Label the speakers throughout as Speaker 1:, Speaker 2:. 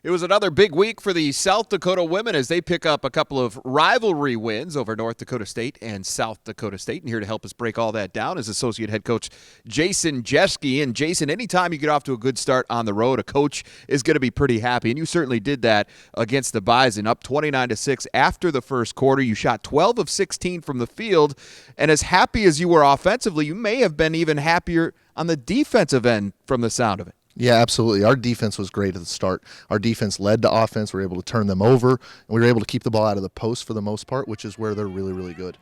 Speaker 1: It was another big week for the South Dakota women as they pick up a couple of rivalry wins over North Dakota State and South Dakota State. And here to help us break all that down is Associate Head Coach Jason Jeschke. And Jason, anytime you get off to a good start on the road, a coach is going to be pretty happy. And you certainly did that against the Bison, up 29-6 after the first quarter. You shot 12 of 16 from the field. And as happy as you were offensively, you may have been even happier on the defensive end from the sound of it.
Speaker 2: Yeah, absolutely. Our defense was great at the start. Our defense led to offense. We were able to turn them over, and we were able to keep the ball out of the post for the most part, which is where they're really, really good.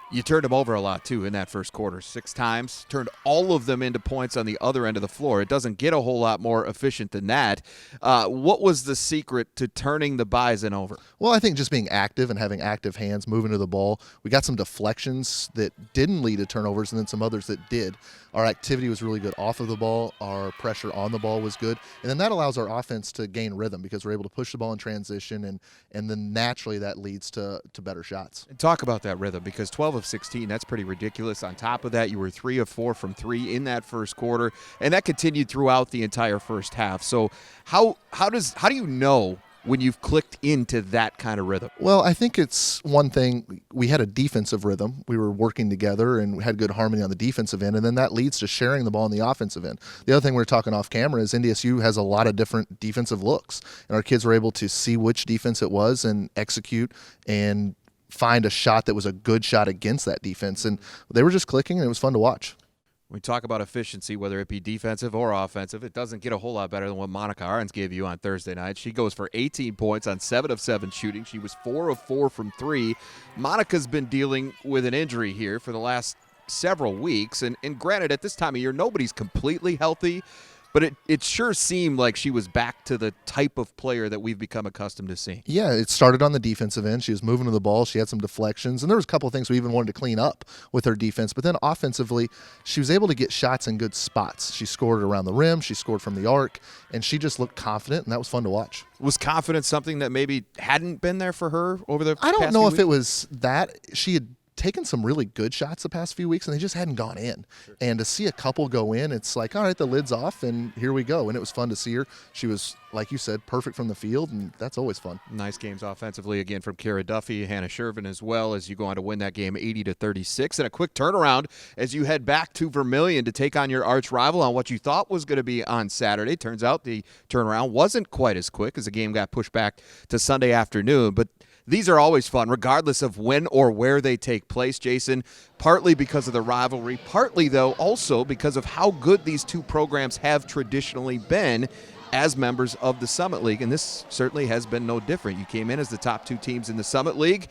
Speaker 1: You turned them over a lot, too, in that first quarter. 6 times, turned all of them into points on the other end of the floor. It doesn't get a whole lot more efficient than that. What was the secret to turning the Bison over?
Speaker 2: Well, I think just being active and having active hands, moving to the ball. We got some deflections that didn't lead to turnovers and then some others that did. Our activity was really good off of the ball. Our pressure on the ball was good. And then that allows our offense to gain rhythm because we're able to push the ball in transition, and then naturally that leads to better shots.
Speaker 1: And talk about that rhythm, because 12 of 16, that's pretty ridiculous. On top of that, you were 3 of 4 from 3 in that first quarter, and that continued throughout the entire first half. So how do you know when you've clicked into that kind of rhythm?
Speaker 2: Well, I think it's one thing. We had a defensive rhythm. We were working together and we had good harmony on the defensive end, and then that leads to sharing the ball on the offensive end. The other thing we were talking off camera is NDSU has a lot of different defensive looks, and our kids were able to see which defense it was and execute and find a shot that was a good shot against that defense, and they were just clicking, and it was fun to watch.
Speaker 1: When we talk about efficiency, whether it be defensive or offensive, it doesn't get a whole lot better than what Monica Arens gave you on Thursday night. She goes for 18 points on 7 of 7 shooting. She was 4 of 4 from 3. Monica's been dealing with an injury here for the last several weeks. And granted, at this time of year, nobody's completely healthy, but it sure seemed like she was back to the type of player that we've become accustomed to seeing.
Speaker 2: Yeah, it started on the defensive end. She was moving to the ball. She had some deflections, and there was a couple of things we even wanted to clean up with her defense. But then offensively, she was able to get shots in good spots. She scored around the rim. She scored from the arc, and she just looked confident, and that was fun to watch.
Speaker 1: Was confidence something that maybe hadn't been there for her over the past
Speaker 2: I don't know if
Speaker 1: weeks?
Speaker 2: it was that. She had taken some really good shots the past few weeks, and they just hadn't gone in. Sure. And to see a couple go in, it's like, all right, the lid's off, and here we go. And it was fun to see her. She was, like you said, perfect from the field, and that's always fun.
Speaker 1: Nice games offensively again from Kara Duffy, Hannah Shervin as well, as you go on to win that game 80-36. And a quick turnaround as you head back to Vermilion to take on your arch rival on what you thought was going to be on Saturday. Turns out the turnaround wasn't quite as quick as the game got pushed back to Sunday afternoon. But these are always fun, regardless of when or where they take place, Jason, partly because of the rivalry, partly, though, also because of how good these two programs have traditionally been as members of the Summit League, and this certainly has been no different. You came in as the top 2 teams in the Summit League.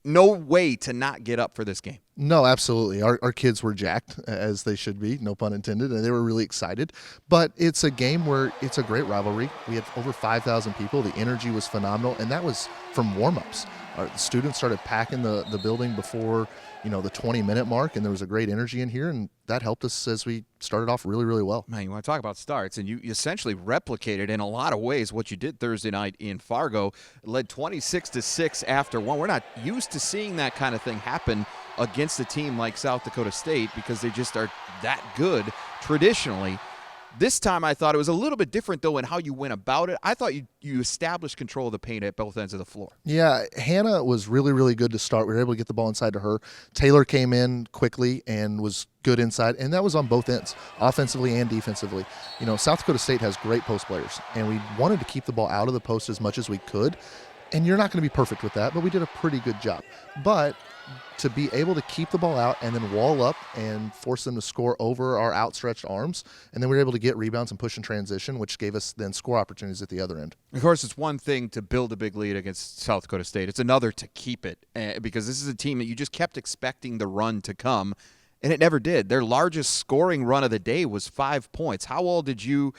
Speaker 1: No way to not get up for this game.
Speaker 2: No, absolutely. Our kids were jacked, as they should be, no pun intended, and they were really excited. But it's a game where it's a great rivalry. We had over 5,000 people. The energy was phenomenal, and that was from warm-ups. The students started packing the building before the 20-minute mark, and there was a great energy in here, and that helped us as we started off really, really well.
Speaker 1: Man, you want to talk about starts, and you essentially replicated in a lot of ways what you did Thursday night in Fargo. Led 26-6 after 1. We're not used to seeing that kind of thing happen against a team like South Dakota State because they just are that good traditionally. This time I thought it was a little bit different, though, in how you went about it. I thought you established control of the paint at both ends of the floor.
Speaker 2: Yeah, Hannah was really, really good to start. We were able to get the ball inside to her. Taylor came in quickly and was good inside, and that was on both ends, offensively and defensively. South Dakota State has great post players, and we wanted to keep the ball out of the post as much as we could. And you're not going to be perfect with that, but we did a pretty good job. But to be able to keep the ball out and then wall up and force them to score over our outstretched arms, and then we were able to get rebounds and push in transition, which gave us then score opportunities at the other end.
Speaker 1: Of course, it's one thing to build a big lead against South Dakota State. It's another to keep it because this is a team that you just kept expecting the run to come, and it never did. Their largest scoring run of the day was 5 points. How did you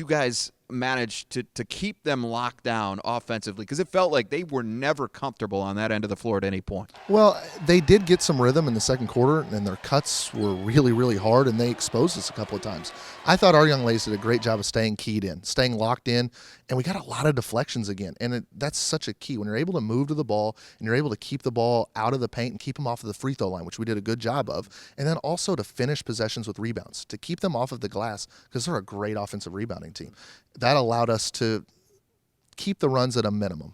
Speaker 1: guys manage to keep them locked down offensively? Because it felt like they were never comfortable on that end of the floor at any point.
Speaker 2: Well, they did get some rhythm in the second quarter, and their cuts were really, really hard, and they exposed us a couple of times. I thought our young ladies did a great job of staying keyed in, staying locked in, and we got a lot of deflections again. And that's such a key. When you're able to move to the ball and you're able to keep the ball out of the paint and keep them off of the free throw line, which we did a good job of, and then also to finish possessions with rebounds, to keep them off of the glass because they're a great offensive rebounding team. That allowed us to keep the runs at a minimum.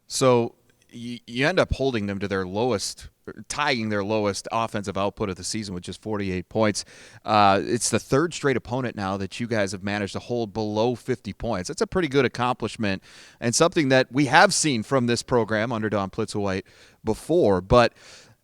Speaker 1: So you end up holding them to their lowest, tying their lowest offensive output of the season with just 48 points. It's the third straight opponent now that you guys have managed to hold below 50 points. That's a pretty good accomplishment and something that we have seen from this program under Don Plitzowite before. But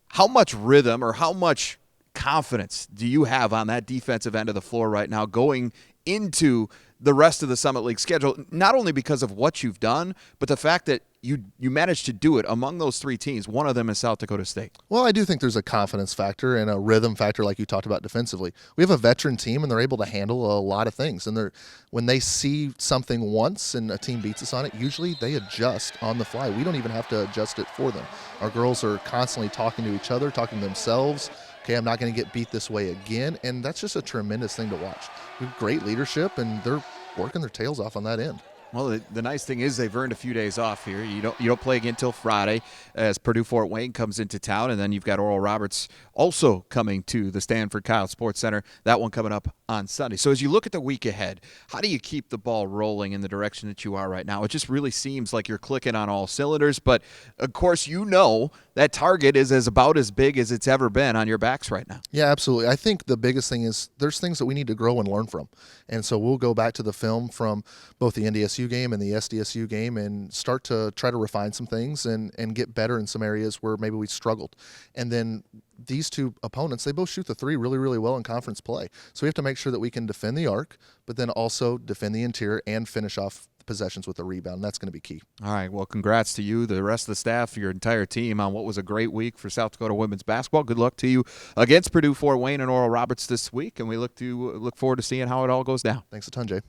Speaker 1: how much rhythm or how much confidence do you have on that defensive end of the floor right now going into the rest of the Summit League schedule, not only because of what you've done, but the fact that you managed to do it among those three teams? One of them is South Dakota State.
Speaker 2: Well, I do think there's a confidence factor and a rhythm factor like you talked about defensively. We have a veteran team, and they're able to handle a lot of things. And when they see something once and a team beats us on it, usually they adjust on the fly. We don't even have to adjust it for them. Our girls are constantly talking to each other, talking to themselves. Okay, I'm not going to get beat this way again. And that's just a tremendous thing to watch. We have great leadership, and they're working their tails off on that end.
Speaker 1: Well, the nice thing is they've earned a few days off here. You don't play again until Friday as Purdue Fort Wayne comes into town, and then you've got Oral Roberts also coming to the Stanford Kyle Sports Center. That one coming up on Sunday. So as you look at the week ahead, how do you keep the ball rolling in the direction that you are right now? It just really seems like you're clicking on all cylinders, but of course you know that target is about as big as it's ever been on your backs right now.
Speaker 2: Yeah, absolutely. I think the biggest thing is there's things that we need to grow and learn from. And so we'll go back to the film from both the NDSU game and the SDSU game and start to try to refine some things and get better in some areas where maybe we struggled. And then these two opponents, they both shoot the three really, really well in conference play. So we have to make sure that we can defend the arc, but then also defend the interior and finish off possessions with a rebound. And that's going to be key.
Speaker 1: All right. Well, congrats to you, the rest of the staff, your entire team on what was a great week for South Dakota women's basketball. Good luck to you against Purdue Fort Wayne and Oral Roberts this week, and we look forward to seeing how it all goes down.
Speaker 2: Thanks a ton, Jay.